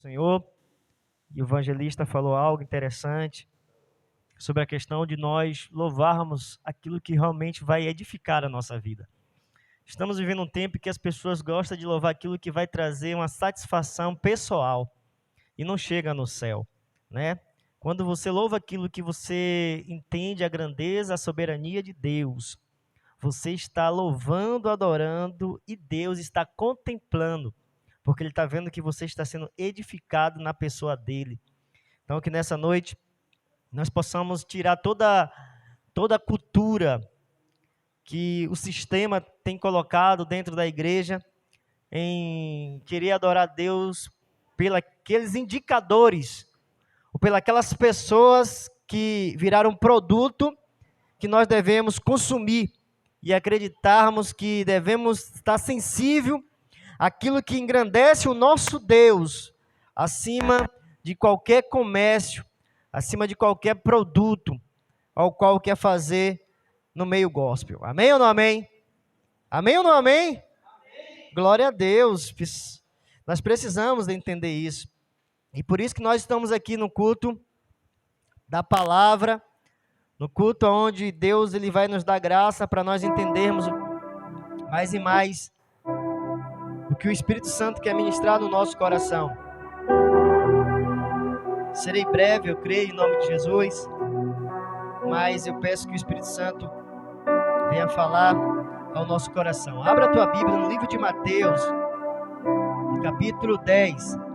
Senhor, e o evangelista falou algo interessante sobre a questão de nós louvarmos aquilo que realmente vai edificar a nossa vida. Estamos vivendo um tempo em que as pessoas gostam de louvar aquilo que vai trazer uma satisfação pessoal e não chega no céu, né? Quando você louva aquilo que você entende a grandeza, a soberania de Deus, você está louvando, adorando e Deus está contemplando, porque Ele está vendo que você está sendo edificado na pessoa dEle. Então, que nessa noite nós possamos tirar toda a cultura que o sistema tem colocado dentro da igreja em querer adorar Deus pelos indicadores, ou pelas pessoas que viraram produto que nós devemos consumir e acreditarmos que devemos estar sensível àquilo que engrandece o nosso Deus acima de qualquer comércio, acima de qualquer produto ao qual quer fazer no meio gospel. Amém ou não amém? Amém ou não amém? Amém. Glória a Deus. Nós precisamos de entender isso. E por isso que nós estamos aqui no culto da palavra, no culto onde Deus ele vai nos dar graça para nós entendermos mais e mais o que o Espírito Santo quer ministrar no nosso coração. Serei breve, eu creio, em nome de Jesus, mas eu peço que o Espírito Santo venha falar ao nosso coração. Abra a tua Bíblia no livro de Mateus, no capítulo 10.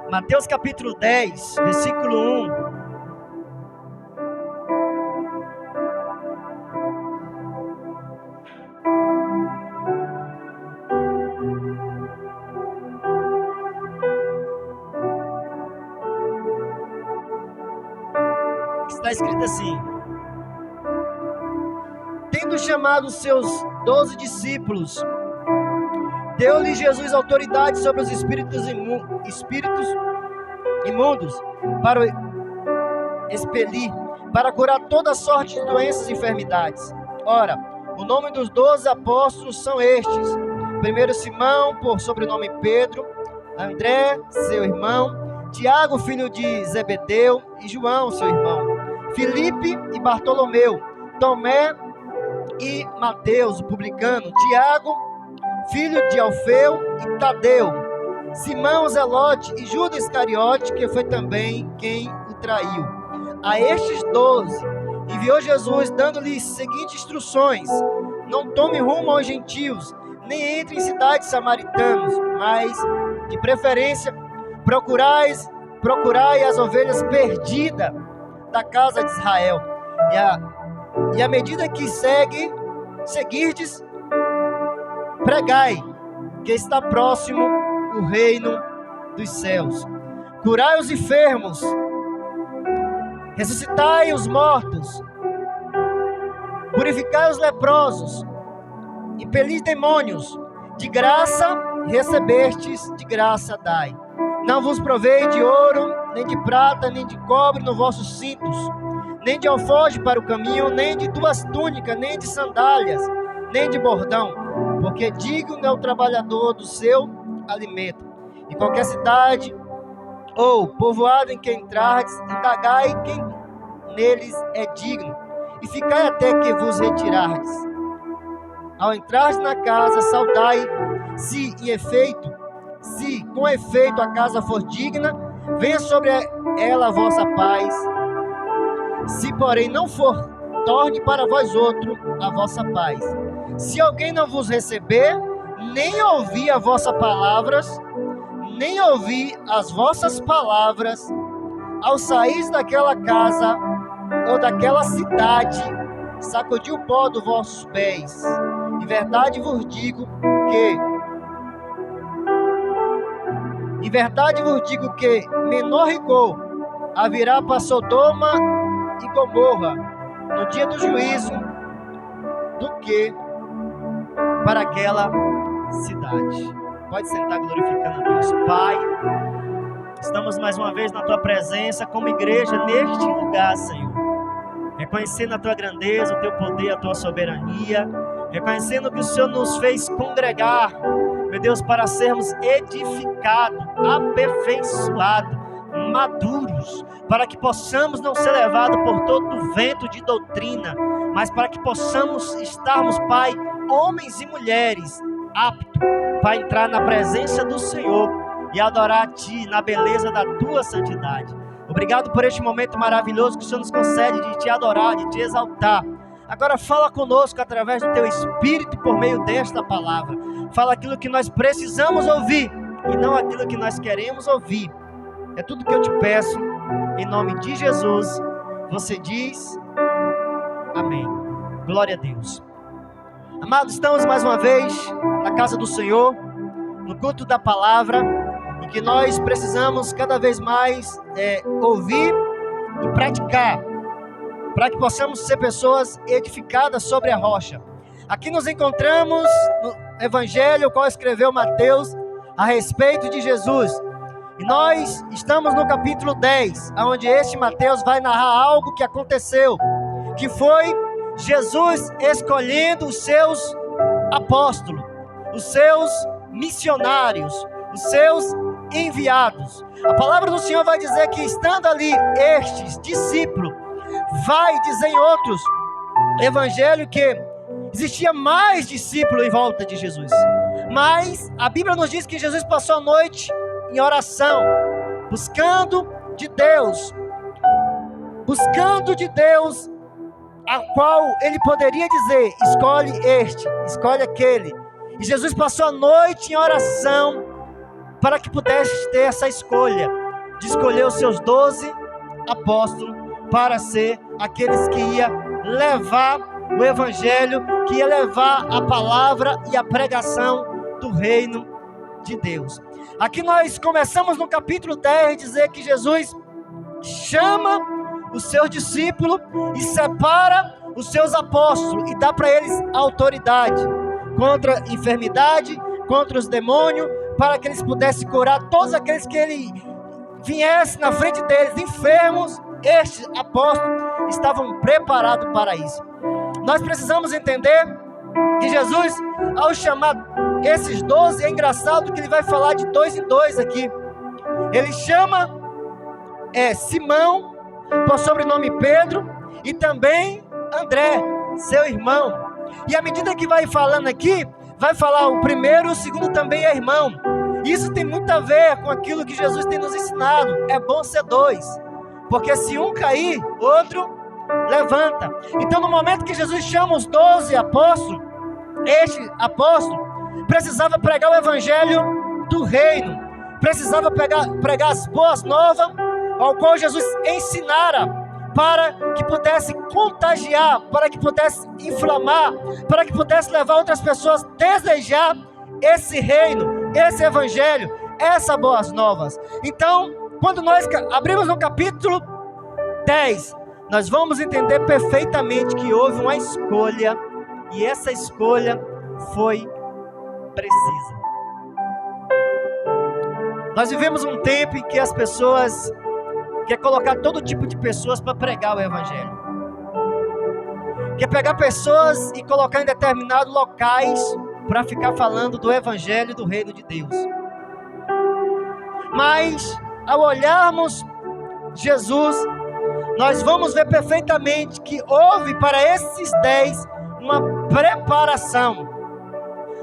Mateus capítulo 10, versículo 1. Está escrito assim: tendo chamado os seus 12 discípulos, deu-lhe Jesus autoridade sobre os espíritos imundos para expelir, para curar toda sorte de doenças e enfermidades. Ora, o nome dos 12 apóstolos são estes: primeiro Simão, por sobrenome Pedro, André, seu irmão, Tiago, filho de Zebedeu, e João, seu irmão, Filipe e Bartolomeu, Tomé e Mateus, o publicano, Tiago, filho de Alfeu, e Tadeu, Simão Zelote e Judas Iscariote, que foi também quem o traiu. A estes 12 enviou Jesus, dando-lhes seguintes instruções: não tome rumo aos gentios, nem entre em cidades samaritanas, mas, de preferência, procurai as ovelhas perdidas da casa de Israel. E à medida que seguirdes, pregai que está próximo o reino dos céus. Curai os enfermos, ressuscitai os mortos, purificai os leprosos, impelis demônios. De graça recebestes, de graça dai. Não vos provei de ouro, nem de prata, nem de cobre nos vossos cintos, nem de alforje para o caminho, nem de 2 túnicas, nem de sandálias, nem de bordão, porque digno é o trabalhador do seu alimento. Em qualquer cidade ou povoado em que entrardes, indagai quem neles é digno, e ficai até que vos retirardes. Ao entrardes na casa, saudai, se com efeito a casa for digna, venha sobre ela a vossa paz. Se porém não for, torne para vós outro a vossa paz. Se alguém não vos receber, nem ouvir as vossas palavras, ao sair daquela casa ou daquela cidade, sacudi o pó dos vossos pés. Em verdade vos digo que menor rigor haverá para Sodoma e Gomorra no dia do juízo do que para aquela cidade. Pode sentar glorificando a Deus. Pai, estamos mais uma vez na Tua presença como igreja neste lugar, Senhor. reconhecendo a tua grandeza, o teu poder, a tua soberania, reconhecendo que o Senhor nos fez congregar, meu Deus, para sermos edificados, aperfeiçoados, maduros, para que possamos não ser levados por todo vento de doutrina, mas para que possamos estarmos, Pai, homens e mulheres aptos para entrar na presença do Senhor e adorar a Ti na beleza da Tua santidade. Obrigado por este momento maravilhoso que o Senhor nos concede de Te adorar, de Te exaltar. Agora fala conosco através do Teu Espírito por meio desta palavra. Fala aquilo que nós precisamos ouvir e não aquilo que nós queremos ouvir. É tudo que eu te peço, em nome de Jesus. Você diz amém. Glória a Deus. Amados, estamos mais uma vez na casa do Senhor, no culto da palavra, em que nós precisamos cada vez mais ouvir e praticar, para que possamos ser pessoas edificadas sobre a rocha. Aqui nos encontramos no Evangelho, o qual escreveu Mateus a respeito de Jesus. E nós estamos no capítulo 10, onde este Mateus vai narrar algo que aconteceu, que foi Jesus escolhendo os seus apóstolos, os seus missionários, os seus enviados. A palavra do Senhor vai dizer que estando ali estes discípulos, vai dizer em outros evangelhos que existia mais discípulos em volta de Jesus. Mas a Bíblia nos diz que Jesus passou a noite em oração, buscando de Deus, a qual ele poderia dizer: escolhe este, escolhe aquele. E Jesus passou a noite em oração para que pudesse ter essa escolha de escolher os seus 12 apóstolos para ser aqueles que ia levar o evangelho, que ia levar a palavra e a pregação do reino de Deus. Aqui nós começamos no capítulo 10 dizer que Jesus chama os seus discípulos e separa os seus apóstolos e dá para eles autoridade contra a enfermidade, contra os demônios, para que eles pudessem curar todos aqueles que ele viesse na frente deles enfermos. Estes apóstolos estavam preparados para isso. Nós precisamos entender que Jesus, ao chamar esses 12, é engraçado que ele vai falar de 2 em 2 aqui. Ele chama Simão, por sobrenome Pedro, e também André, seu irmão. E à medida que vai falando aqui, vai falar o primeiro, o segundo também é irmão. Isso tem muito a ver com aquilo que Jesus tem nos ensinado. É bom ser 2, porque se um cair, outro levanta. Então, no momento que Jesus chama os 12 apóstolos, este apóstolo precisava pregar o evangelho do reino, precisava pregar as boas novas, ao qual Jesus ensinara, para que pudesse contagiar, para que pudesse inflamar, para que pudesse levar outras pessoas a desejar esse reino, esse evangelho, essas boas novas. Então, quando nós abrimos no capítulo 10, nós vamos entender perfeitamente que houve uma escolha, e essa escolha foi precisa. Nós vivemos um tempo em que as pessoas querem colocar todo tipo de pessoas para pregar o evangelho. Quer pegar pessoas e colocar em determinados locais para ficar falando do evangelho do reino de Deus. Mas, ao olharmos Jesus, nós vamos ver perfeitamente que houve para esses 10 uma preparação.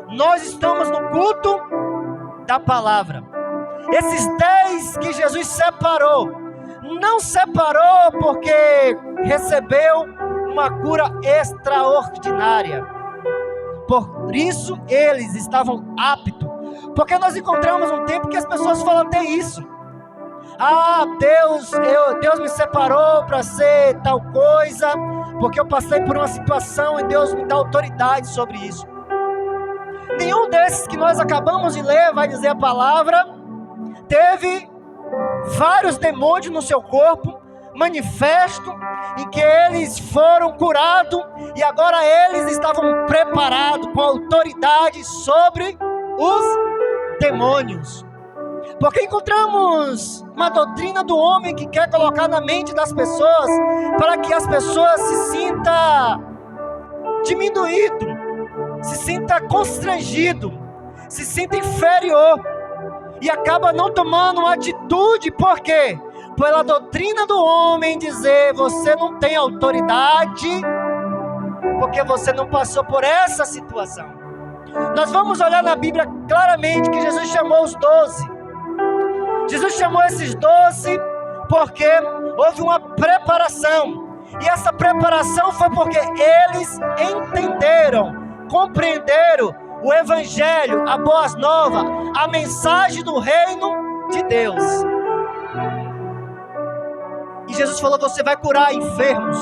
Nós estamos no culto da palavra. Esses 10 que Jesus separou, não separou porque recebeu uma cura extraordinária. Por isso eles estavam aptos. Porque nós encontramos um tempo que as pessoas falam até isso. Deus me separou para ser tal coisa, porque eu passei por uma situação e Deus me dá autoridade sobre isso. Nenhum desses que nós acabamos de ler, vai dizer a palavra, teve vários demônios no seu corpo, manifesto, em que eles foram curados, e agora eles estavam preparados com autoridade sobre os demônios. Porque encontramos uma doutrina do homem que quer colocar na mente das pessoas, para que as pessoas se sintam diminuído, se sinta constrangido, se sinta inferior, e acaba não tomando uma atitude. Por quê? Pela doutrina do homem dizer: você não tem autoridade, porque você não passou por essa situação. Nós vamos olhar na Bíblia claramente que Jesus chamou os 12. Jesus chamou esses 12 porque houve uma preparação. E essa preparação foi porque eles entenderam, compreenderam o Evangelho, a boas novas, a mensagem do reino de Deus. E Jesus falou: você vai curar enfermos,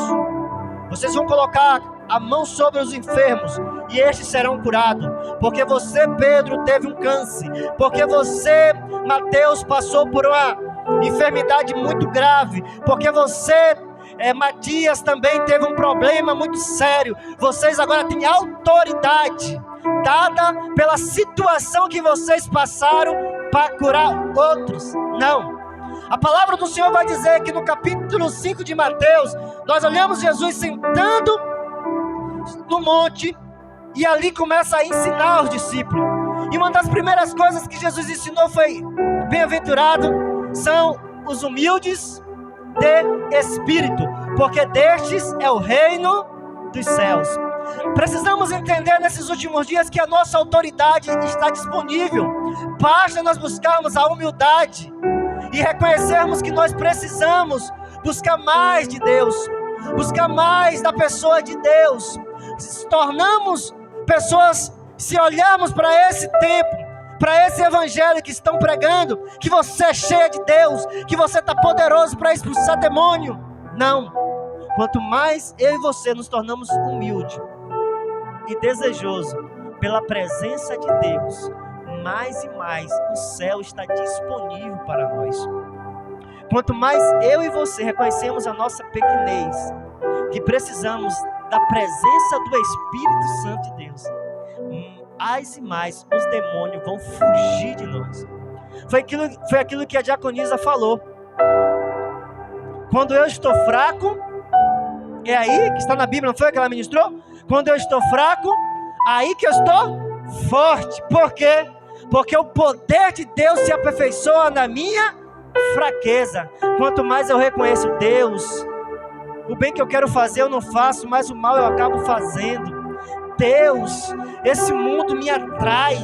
vocês vão colocar a mão sobre os enfermos e estes serão curados. Porque você, Pedro, teve um câncer, porque você, Mateus, passou por uma enfermidade muito grave, porque você, Matias, também teve um problema muito sério. Vocês agora têm autoridade dada pela situação que vocês passaram para curar outros. Não. A palavra do Senhor vai dizer que no capítulo 5 de Mateus, nós olhamos Jesus sentando no monte, e ali começa a ensinar os discípulos. E uma das primeiras coisas que Jesus ensinou foi: bem-aventurado são os humildes de espírito, porque destes é o reino dos céus. Precisamos entender nesses últimos dias que a nossa autoridade está disponível. Basta nós buscarmos a humildade e reconhecermos que nós precisamos buscar mais de Deus, buscar mais da pessoa de Deus. Se tornamos pessoas, se olharmos para esse tempo, para esse evangelho que estão pregando, que você é cheia de Deus, que você está poderoso para expulsar demônio. Não. Quanto mais eu e você nos tornamos humildes e desejoso pela presença de Deus, mais e mais o céu está disponível para nós. Quanto mais eu e você reconhecemos a nossa pequenez, que precisamos da presença do Espírito Santo de Deus, mais e mais os demônios vão fugir de nós. Foi aquilo que a diaconisa falou: quando eu estou fraco, é aí que está na Bíblia, não foi que ela ministrou? Quando eu estou fraco, aí que eu estou forte. Por quê? Porque o poder de Deus se aperfeiçoa na minha fraqueza. Quanto mais eu reconheço Deus, o bem que eu quero fazer eu não faço, mas o mal eu acabo fazendo. Deus, esse mundo me atrai.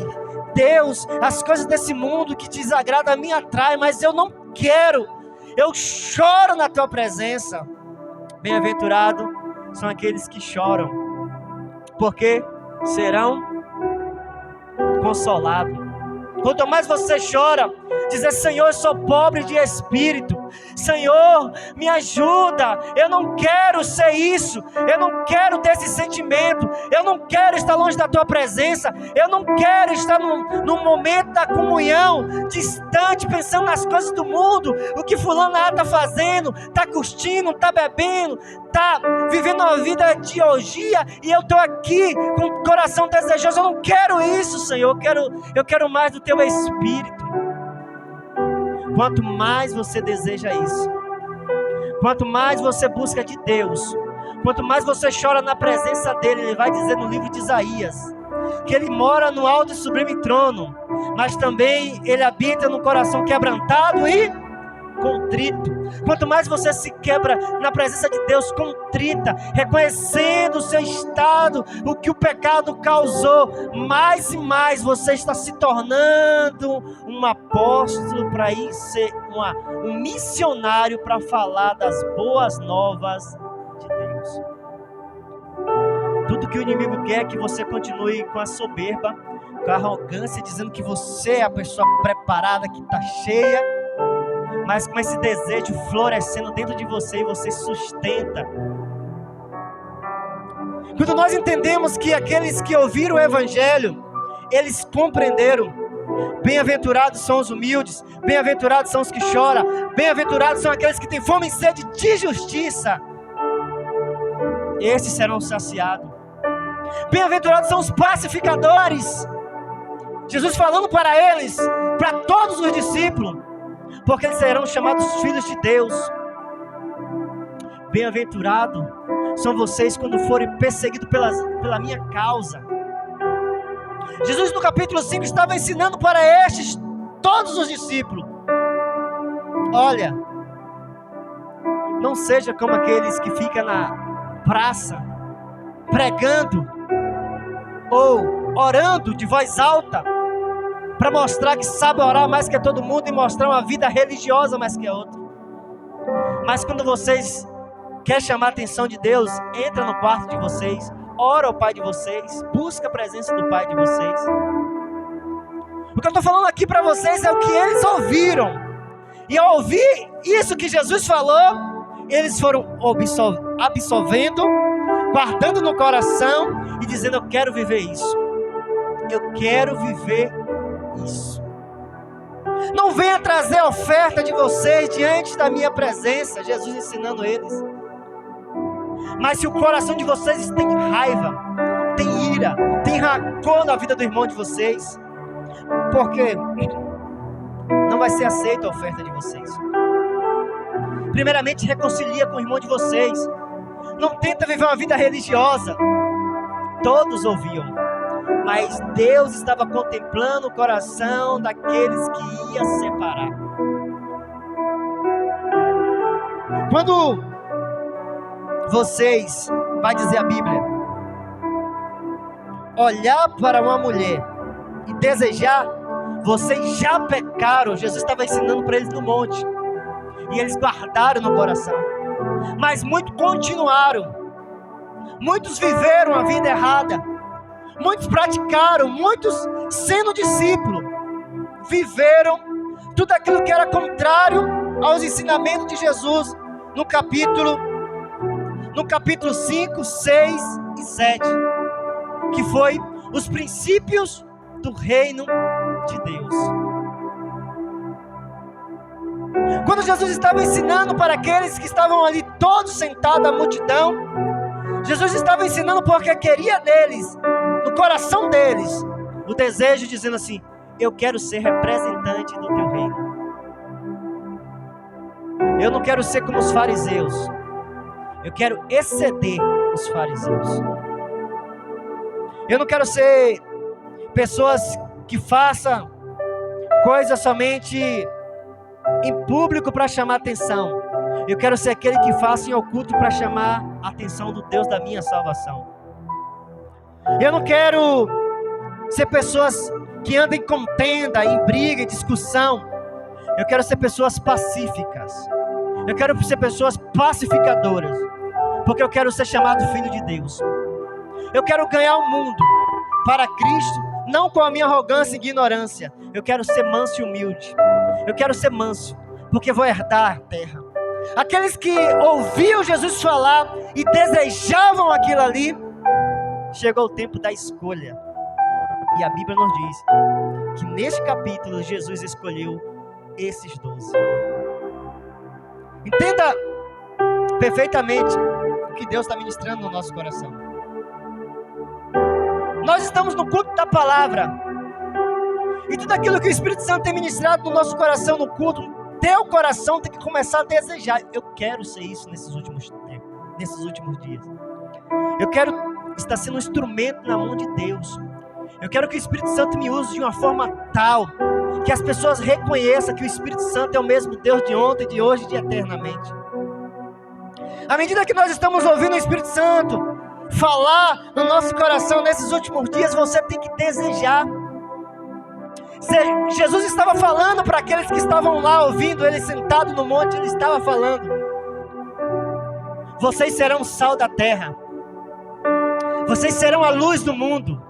Deus, as coisas desse mundo que desagrada me atrai, mas eu não quero. Eu choro na tua presença. Bem-aventurado são aqueles que choram, porque serão consolados. Quanto mais você chora, dizer: Senhor, eu sou pobre de espírito, Senhor, me ajuda, eu não quero ser isso, eu não quero ter esse sentimento, eu não quero estar longe da tua presença, eu não quero estar no momento da comunhão, distante, pensando nas coisas do mundo, o que fulano está fazendo, está curtindo, está bebendo, está vivendo uma vida de orgia, e eu estou aqui com o coração desejoso. Eu não quero isso, Senhor, eu quero mais do teu Espírito. Quanto mais você deseja isso, quanto mais você busca de Deus, quanto mais você chora na presença dele, ele vai dizer no livro de Isaías, que ele mora no alto e sublime trono, mas também ele habita no coração quebrantado e contrito. Quanto mais você se quebra na presença de Deus, contrita, reconhecendo o seu estado, o que o pecado causou, mais e mais você está se tornando um apóstolo para ir ser um missionário para falar das boas novas de Deus. Tudo que o inimigo quer é que você continue com a soberba, com a arrogância, dizendo que você é a pessoa preparada, que está cheia, mas com esse desejo florescendo dentro de você, e você sustenta. Quando nós entendemos que aqueles que ouviram o Evangelho, eles compreenderam. Bem-aventurados são os humildes, bem-aventurados são os que choram, bem-aventurados são aqueles que têm fome e sede de justiça, esses serão saciados. Bem-aventurados são os pacificadores, Jesus falando para eles: para todos os discípulos, porque eles serão chamados filhos de Deus. Bem-aventurado são vocês quando forem perseguidos pela minha causa. Jesus no capítulo 5 estava ensinando para todos os discípulos: olha, não seja como aqueles que ficam na praça pregando ou orando de voz alta para mostrar que sabe orar mais que todo mundo e mostrar uma vida religiosa mais que a outra. Mas quando vocês querem chamar a atenção de Deus, entra no quarto de vocês, ora ao Pai de vocês, busca a presença do Pai de vocês. O que eu estou falando aqui para vocês é o que eles ouviram. E ao ouvir isso que Jesus falou, eles foram absorvendo, guardando no coração e dizendo: eu quero viver isso. Eu quero viver isso. Não venha trazer a oferta de vocês diante da minha presença, Jesus ensinando eles. Mas se o coração de vocês tem raiva, tem ira, tem rancor na vida do irmão de vocês, porque não vai ser aceita a oferta de vocês. Primeiramente, reconcilia com o irmão de vocês. Não tenta viver uma vida religiosa. Todos ouviam, mas Deus estava contemplando o coração daqueles que ia separar. Quando vocês, vai dizer a Bíblia, olhar para uma mulher e desejar, vocês já pecaram. Jesus estava ensinando para eles no monte, e eles guardaram no coração, mas muitos continuaram. Muitos viveram a vida errada, muitos praticaram, muitos sendo discípulos, viveram tudo aquilo que era contrário aos ensinamentos de Jesus, no capítulo 5, 6 e 7, que foi os princípios do reino de Deus. Quando Jesus estava ensinando para aqueles que estavam ali todos sentados, a multidão, Jesus estava ensinando porque queria deles, no coração deles, o desejo, dizendo assim: eu quero ser representante do teu reino. Eu não quero ser como os fariseus. Eu quero exceder os fariseus. Eu não quero ser pessoas que façam coisas somente em público para chamar atenção. Eu quero ser aquele que faça em oculto para chamar a atenção do Deus da minha salvação. Eu não quero ser pessoas que andam em contenda, em briga, em discussão. Eu quero ser pessoas pacíficas. Eu quero ser pessoas pacificadoras, porque eu quero ser chamado filho de Deus. Eu quero ganhar o mundo para Cristo, não com a minha arrogância e ignorância. Eu quero ser manso e humilde. Eu quero ser manso, porque vou herdar a terra. Aqueles que ouviam Jesus falar e desejavam aquilo ali, chegou o tempo da escolha. E a Bíblia nos diz que neste capítulo Jesus escolheu esses 12. Entenda perfeitamente o que Deus está ministrando no nosso coração. Nós estamos no culto da palavra, e tudo aquilo que o Espírito Santo tem ministrado no nosso coração no culto, teu coração tem que começar a desejar. Eu quero ser isso nesses últimos tempos, nesses últimos dias. Eu quero estar sendo um instrumento na mão de Deus. Eu quero que o Espírito Santo me use de uma forma tal que as pessoas reconheçam que o Espírito Santo é o mesmo Deus de ontem, de hoje e de eternamente. À medida que nós estamos ouvindo o Espírito Santo falar no nosso coração nesses últimos dias, você tem que desejar. Jesus estava falando para aqueles que estavam lá ouvindo ele sentado no monte. Ele estava falando: vocês serão o sal da terra, vocês serão a luz do mundo.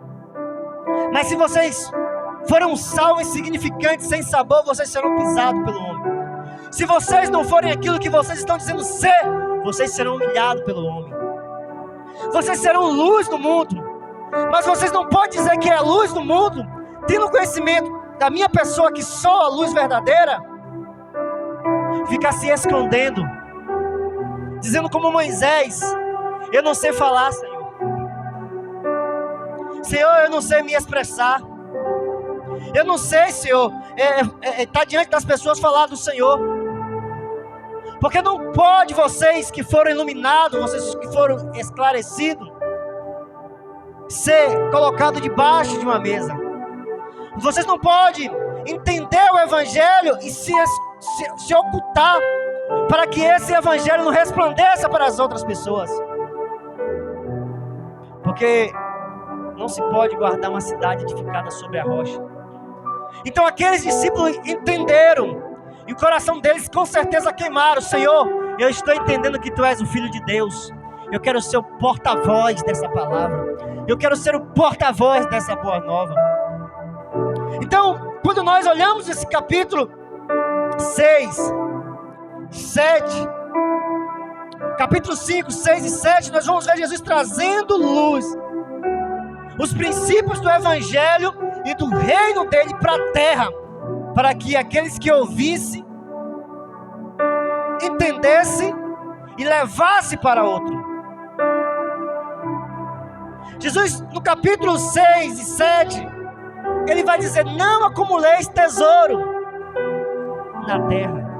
Mas se vocês forem um sal insignificante, sem sabor, vocês serão pisados pelo homem. Se vocês não forem aquilo que vocês estão dizendo ser, vocês serão humilhados pelo homem. Vocês serão luz do mundo, mas vocês não podem dizer que é luz do mundo tendo conhecimento da minha pessoa, que sou a luz verdadeira. Ficar se escondendo, dizendo como Moisés: eu não sei falar, Senhor, eu não sei me expressar, Eu não sei, Senhor, está diante das pessoas falar do Senhor. Porque não pode vocês que foram iluminados, vocês que foram esclarecidos, ser colocados debaixo de uma mesa. Vocês não podem entender o Evangelho e se ocultar para que esse Evangelho não resplandeça para as outras pessoas. Porque não se pode guardar uma cidade edificada sobre a rocha. Então aqueles discípulos entenderam, e o coração deles com certeza queimaram. Senhor, eu estou entendendo que Tu és o Filho de Deus. Eu quero ser o porta-voz dessa palavra. Eu quero ser o porta-voz dessa boa nova. Então, quando nós olhamos esse capítulo 6, 7, capítulo 5, 6 e 7, nós vamos ver Jesus trazendo luz, os princípios do Evangelho e do reino dele para a terra, para que aqueles que ouvissem, entendessem e levassem para outro. Jesus, no capítulo 6 e 7, ele vai dizer: não acumuleis tesouro na terra,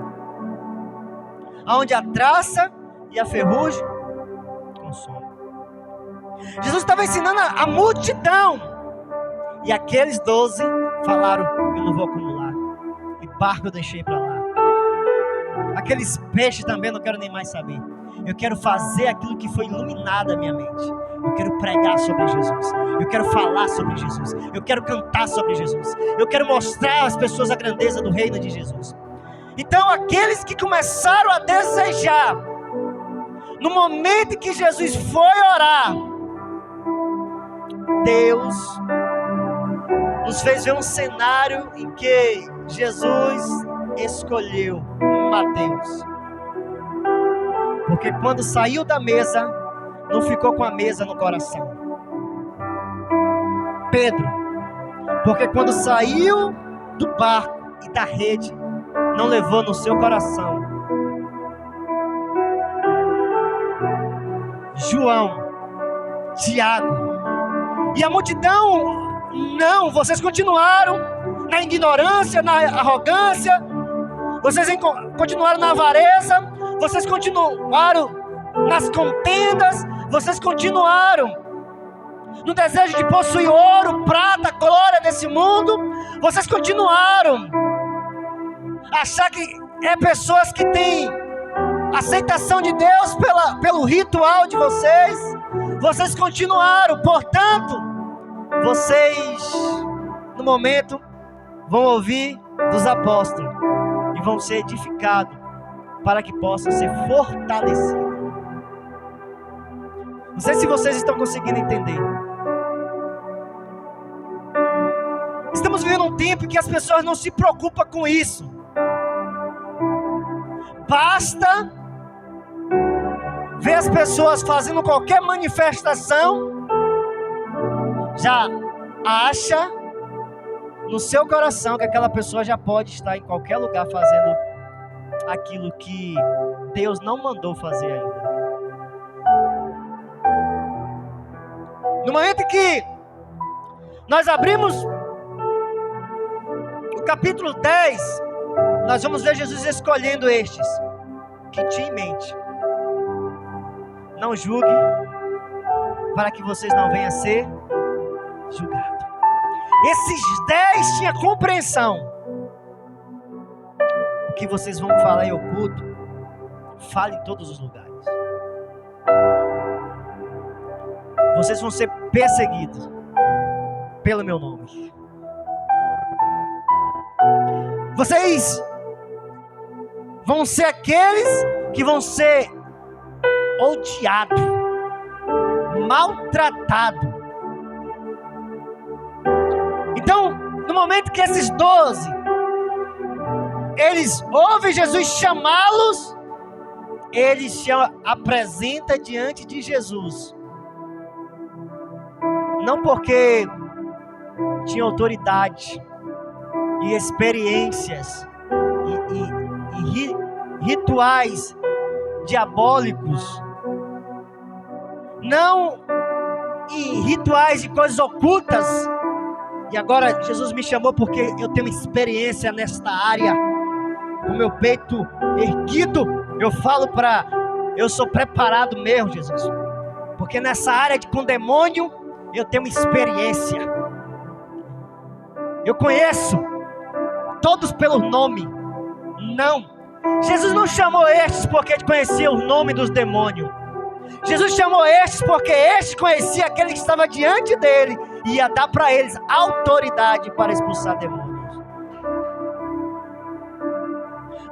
onde a traça e a ferrugem consomem. Jesus estava ensinando a multidão, e aqueles 12 falaram: eu não vou acumular, e barco eu deixei para lá, aqueles peixes também não quero nem mais saber. Eu quero fazer aquilo que foi iluminado a minha mente. Eu quero pregar sobre Jesus. Eu quero falar sobre Jesus. Eu quero cantar sobre Jesus. Eu quero mostrar às pessoas a grandeza do reino de Jesus. Então aqueles que começaram a desejar, no momento em que Jesus foi orar, Deus nos fez ver um cenário em que Jesus escolheu Mateus. Porque quando saiu da mesa, não ficou com a mesa no coração. Pedro, porque quando saiu do barco e da rede, não levou no seu coração. João, Tiago e a multidão, não, vocês continuaram na ignorância, na arrogância, vocês continuaram na avareza, vocês continuaram nas contendas, vocês continuaram no desejo de possuir ouro, prata, glória desse mundo, vocês continuaram a achar que é pessoas que têm aceitação de Deus pelo ritual de vocês, vocês continuaram, portanto, vocês no momento vão ouvir dos apóstolos e vão ser edificados para que possam ser fortalecidos. Não sei se vocês estão conseguindo entender. Estamos vivendo um tempo em que as pessoas não se preocupam com isso. Basta ver as pessoas fazendo qualquer manifestação, já acha no seu coração que aquela pessoa já pode estar em qualquer lugar fazendo aquilo que Deus não mandou fazer ainda. No momento em que nós abrimos o capítulo 10, nós vamos ver Jesus escolhendo estes que tinha em mente. Não julgue, para que vocês não venham a ser julgados. Esses 10 tinham compreensão. O que vocês vão falar em oculto, fale em todos os lugares. Vocês vão ser perseguidos pelo meu nome. Vocês vão ser aqueles que vão ser odiados, maltratados. Então, no momento que esses 12, eles ouvem Jesus chamá-los, eles se apresentam diante de Jesus. Não porque tinha autoridade e experiências e rituais diabólicos, não em rituais de coisas ocultas, E agora Jesus me chamou porque eu tenho experiência nesta área. Com meu peito erguido, eu falo eu sou preparado mesmo, Jesus. Porque nessa área com demônio, eu tenho experiência. Eu conheço todos pelo nome. Não. Jesus não chamou estes porque ele conhecia o nome dos demônios. Jesus chamou estes porque este conhecia aquele que estava diante dele e ia dar para eles autoridade para expulsar demônios.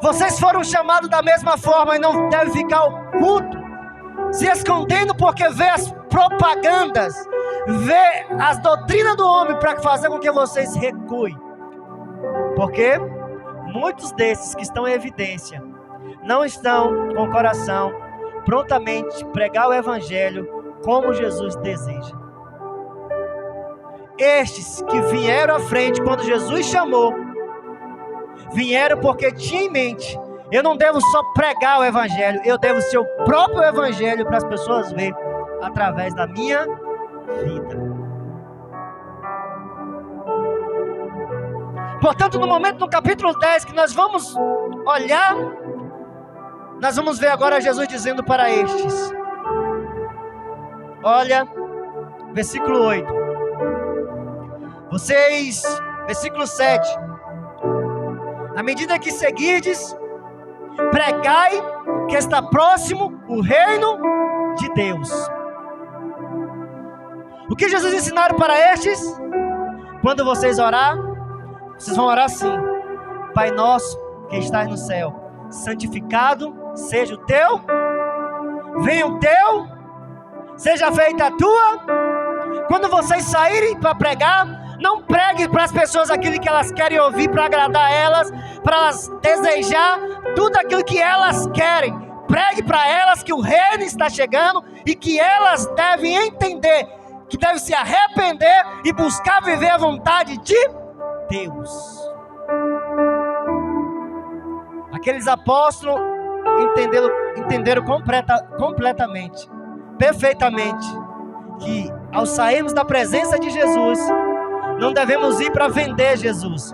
Vocês foram chamados da mesma forma e não devem ficar oculto, se escondendo porque vê as propagandas, vê as doutrinas do homem para fazer com que vocês recuem. Porque muitos desses que estão em evidência não estão com o coração prontamente pregar o evangelho como Jesus deseja. Estes que vieram à frente quando Jesus chamou, vieram porque tinha em mente: eu não devo só pregar o evangelho, eu devo ser o próprio evangelho para as pessoas verem através da minha vida. Portanto, no momento, no capítulo 10, que nós vamos olhar, nós vamos ver agora Jesus dizendo para estes. Olha, versículo 8. Versículo 7. À medida que seguirdes, pregai que está próximo o reino de Deus. O que Jesus ensinaram para estes? Quando vocês orar, vocês vão orar assim: Pai nosso que estás no céu, santificado seja o teu, venha o teu, seja feita a tua. Quando vocês saírem para pregar, não pregue para as pessoas aquilo que elas querem ouvir, para agradar elas, para elas desejar tudo aquilo que elas querem. Pregue para elas que o reino está chegando e que elas devem entender, que devem se arrepender e buscar viver a vontade de Deus. Aqueles apóstolos entenderam completamente, perfeitamente, que ao sairmos da presença de Jesus, não devemos ir para vender Jesus.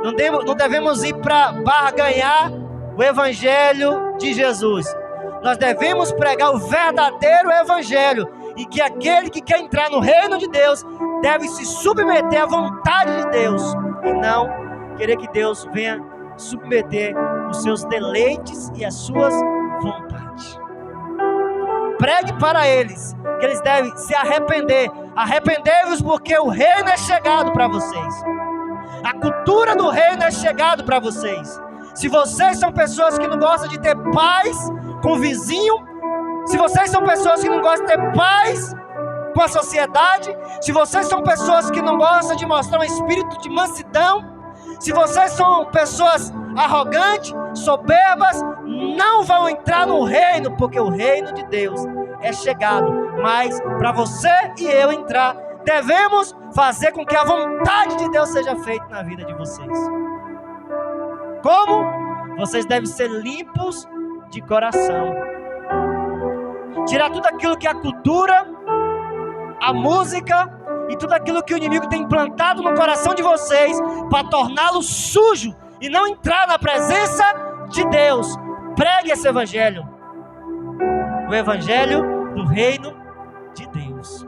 Não devemos ir para barganhar o evangelho de Jesus. Nós devemos pregar o verdadeiro evangelho. E que aquele que quer entrar no reino de Deus deve se submeter à vontade de Deus. E não querer que Deus venha submeter os seus deleites e as suas vontades. Pregue para eles que eles devem se arrepender. Arrependei-vos porque o reino é chegado para vocês. A cultura do reino é chegado para vocês. Se vocês são pessoas que não gostam de ter paz com o vizinho, se vocês são pessoas que não gostam de ter paz com a sociedade, se vocês são pessoas que não gostam de mostrar um espírito de mansidão, se vocês são pessoas arrogantes, soberbas, não vão entrar no reino, porque o reino de Deus é chegado. Mas para você e eu entrar, devemos fazer com que a vontade de Deus seja feita na vida de vocês. Como? Vocês devem ser limpos de coração. Tirar tudo aquilo que é a cultura, a música e tudo aquilo que o inimigo tem implantado no coração de vocês para torná-lo sujo e não entrar na presença de Deus. Pregue esse evangelho. O evangelho do reino de Deus.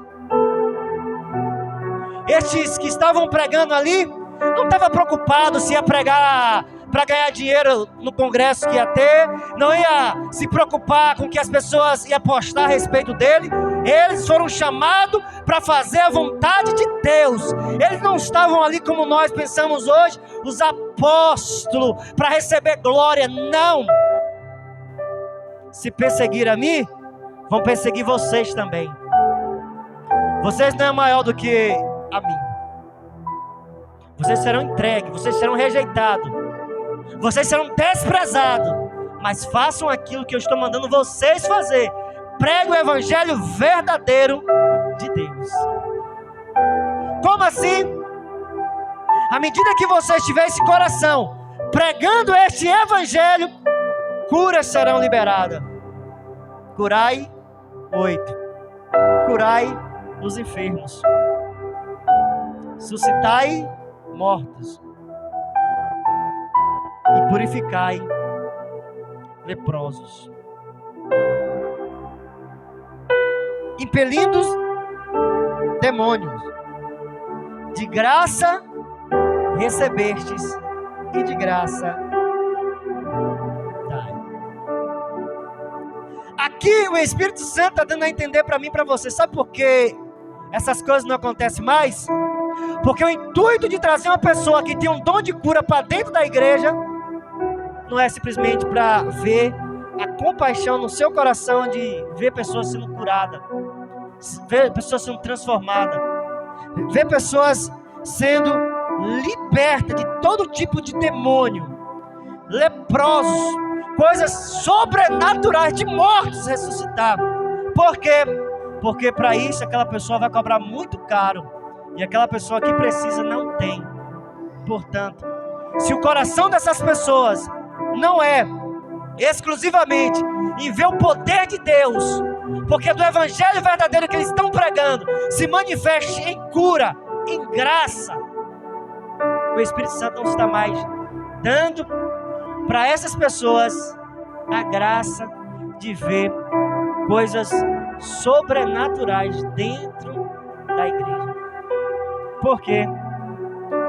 Estes que estavam pregando ali não estavam preocupados se ia pregar para ganhar dinheiro no congresso que ia ter, não ia se preocupar com o que as pessoas iam postar a respeito dele. Eles foram chamados para fazer a vontade de Deus. Eles não estavam ali como nós pensamos hoje, os apóstolos, para receber glória. Não. Se perseguir a mim, vão perseguir vocês também. Vocês não é maior do que a mim. Vocês serão entregues, vocês serão rejeitados, vocês serão desprezados, mas façam aquilo que eu estou mandando vocês fazer. Pregue o evangelho verdadeiro de Deus. Como assim? À medida que vocês tiverem esse coração pregando este evangelho, curas serão liberadas. Curai 8. Curai os enfermos. suscitai mortos e purificai leprosos. Impelindo demônios, de graça recebestes e de graça dai. Aqui o Espírito Santo está dando a entender para mim e para você. Sabe por que essas coisas não acontecem mais? Porque o intuito de trazer uma pessoa que tem um dom de cura para dentro da igreja não é simplesmente para ver a compaixão no seu coração de ver pessoas sendo curadas, ver pessoas sendo transformadas, ver pessoas sendo libertas de todo tipo de demônio, leprosos, coisas sobrenaturais, de mortos ressuscitar. Por quê? Porque para isso aquela pessoa vai cobrar muito caro, e aquela pessoa que precisa não tem. Portanto, se o coração dessas pessoas não é exclusivamente em ver o poder de Deus, porque do evangelho verdadeiro que eles estão pregando se manifeste em cura, em graça, o Espírito Santo não está mais dando para essas pessoas a graça de ver coisas sobrenaturais dentro da igreja. Por quê?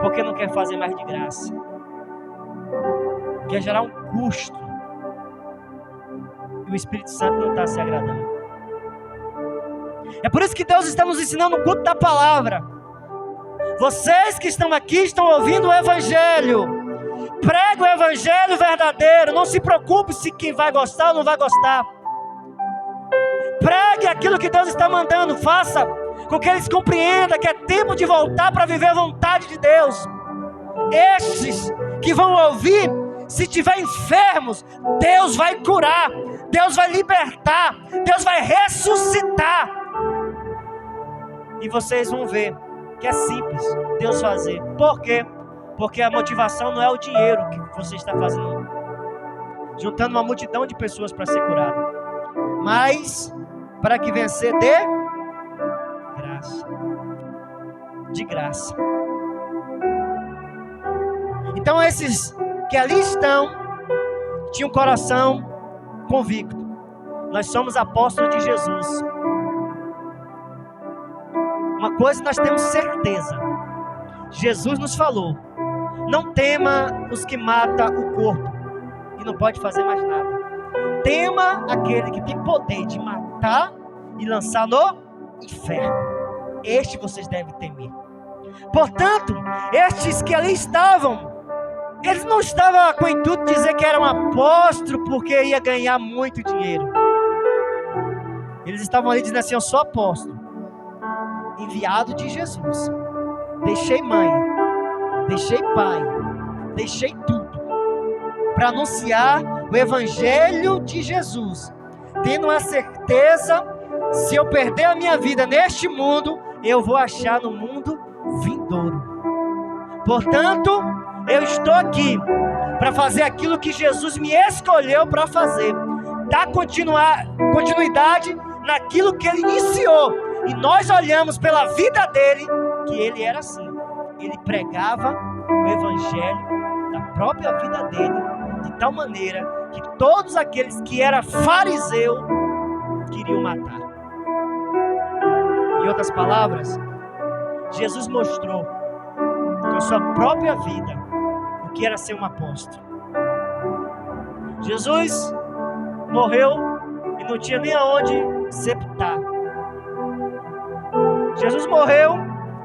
Porque não quer fazer mais de graça, quer gerar um custo, e o Espírito Santo não está se agradando. É por isso que Deus está nos ensinando o culto da palavra. Vocês que estão aqui estão ouvindo o evangelho, prega o evangelho verdadeiro, não se preocupe se quem vai gostar ou não vai gostar. Pregue aquilo que Deus está mandando, faça com que eles compreendam que é tempo de voltar para viver a vontade de Deus. Estes que vão ouvir, se tiver enfermos, Deus vai curar, Deus vai libertar, Deus vai ressuscitar. E vocês vão ver que é simples Deus fazer. Por quê? Porque a motivação não é o dinheiro que você está fazendo, juntando uma multidão de pessoas para ser curado, mas para que vencer de graça. De graça. Então esses que ali estão tinham um coração convicto. Nós somos apóstolos de Jesus. Uma coisa nós temos certeza: Jesus nos falou: não tema os que matam o corpo e não pode fazer mais nada. Tema aquele que tem poder de matar e lançar no inferno. Este vocês devem temer. Portanto, estes que ali estavam, eles não estavam com o intuito de dizer que eram apóstolos porque ia ganhar muito dinheiro. Eles estavam ali dizendo assim: eu sou apóstolo, enviado de Jesus. Deixei mãe, deixei pai, deixei tudo para anunciar o evangelho de Jesus, tendo a certeza, se eu perder a minha vida neste mundo, eu vou achar no mundo vindouro. Portanto, eu estou aqui para fazer aquilo que Jesus me escolheu para fazer, dar continuidade naquilo que Ele iniciou. E nós olhamos pela vida dele que ele era assim. Ele pregava o evangelho da própria vida dele, de tal maneira que todos aqueles que eram fariseus queriam matar. Em outras palavras, Jesus mostrou com sua própria vida o que era ser um apóstolo. Jesus morreu e não tinha nem aonde sepultar. Jesus morreu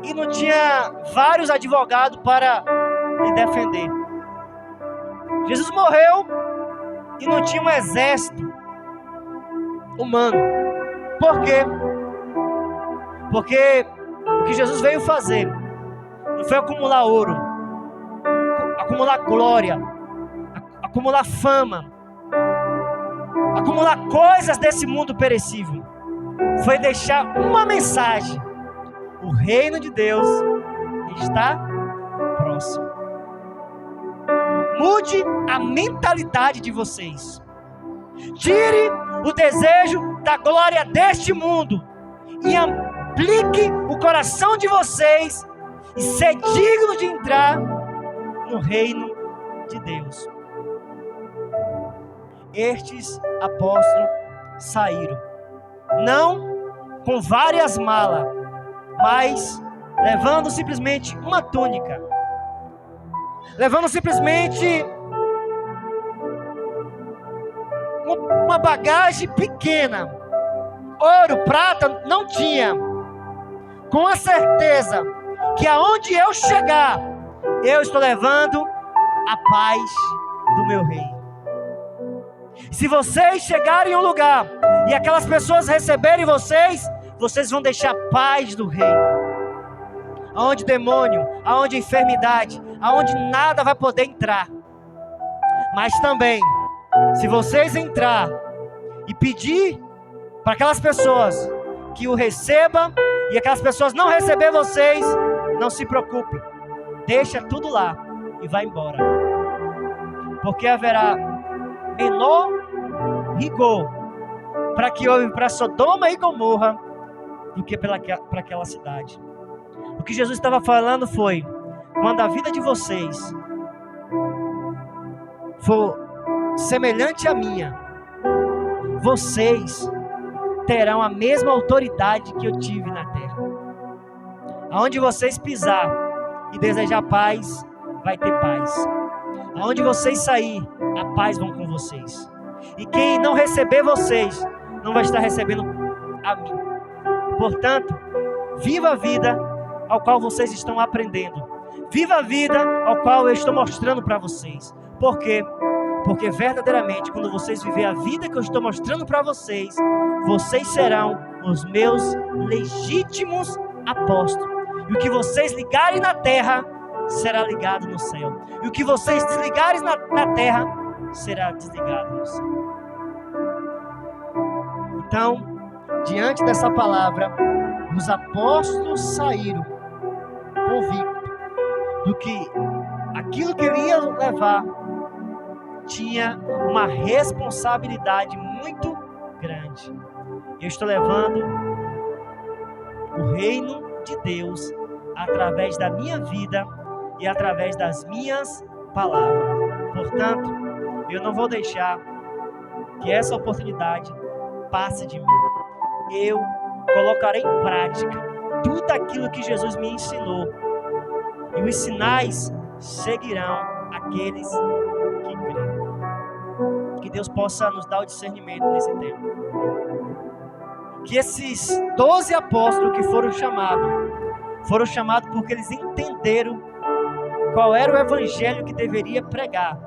e não tinha vários advogados para lhe defender. Jesus morreu e não tinha um exército humano. Por quê? Porque o que Jesus veio fazer não foi acumular ouro, acumular glória, acumular fama, acumular coisas desse mundo perecível. Foi deixar uma mensagem: o reino de Deus está próximo. Mude a mentalidade de vocês. Tire o desejo da glória deste mundo e aplique o coração de vocês e ser digno de entrar no reino de Deus. Estes apóstolos saíram, não com várias malas, mas levando simplesmente uma túnica, levando simplesmente uma bagagem pequena. Ouro, prata não tinha, com a certeza que aonde eu chegar, eu estou levando a paz do meu rei. Se vocês chegarem em um lugar e aquelas pessoas receberem vocês, vocês vão deixar a paz do rei. Aonde demônio, aonde enfermidade, aonde nada vai poder entrar. Mas também, se vocês entrar e pedir para aquelas pessoas que o recebam e aquelas pessoas não receber vocês, não se preocupe, deixa tudo lá e vai embora, porque haverá menor rigor para que houve para Sodoma e Gomorra do que para aquela cidade. O que Jesus estava falando foi: quando a vida de vocês for semelhante à minha, vocês terão a mesma autoridade que eu tive na terra. Aonde vocês pisar e desejar paz, vai ter paz. Aonde vocês sair, a paz vão com vocês. E quem não receber vocês, não vai estar recebendo a mim. Portanto, viva a vida ao qual vocês estão aprendendo. Viva a vida ao qual eu estou mostrando para vocês. Por quê? Porque verdadeiramente, quando vocês viverem a vida que eu estou mostrando para vocês, vocês serão os meus legítimos apóstolos. E o que vocês ligarem na terra, será ligado no céu. E o que vocês desligarem na terra, será desligado no céu. Então, diante dessa palavra, os apóstolos saíram convictos do que aquilo que ele ia levar tinha uma responsabilidade muito grande. Eu estou levando o reino de Deus através da minha vida e através das minhas palavras. Portanto, eu não vou deixar que essa oportunidade passe de mim. Eu colocarei em prática tudo aquilo que Jesus me ensinou, e os sinais seguirão aqueles que creem. Que Deus possa nos dar o discernimento nesse tempo. Que esses 12 apóstolos que foram chamados porque eles entenderam qual era o evangelho que deveria pregar.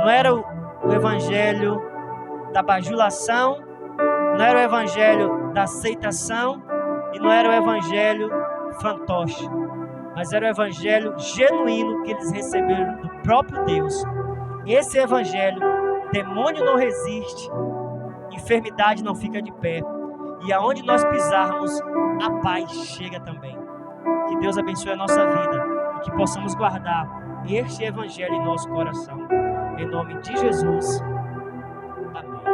Não era o evangelho da bajulação, não era o evangelho da aceitação e não era o evangelho fantoche, mas era o evangelho genuíno que eles receberam do próprio Deus. Esse evangelho, demônio não resiste, enfermidade não fica de pé, e aonde nós pisarmos, a paz chega também. Que Deus abençoe a nossa vida e que possamos guardar este evangelho em nosso coração. Em nome de Jesus.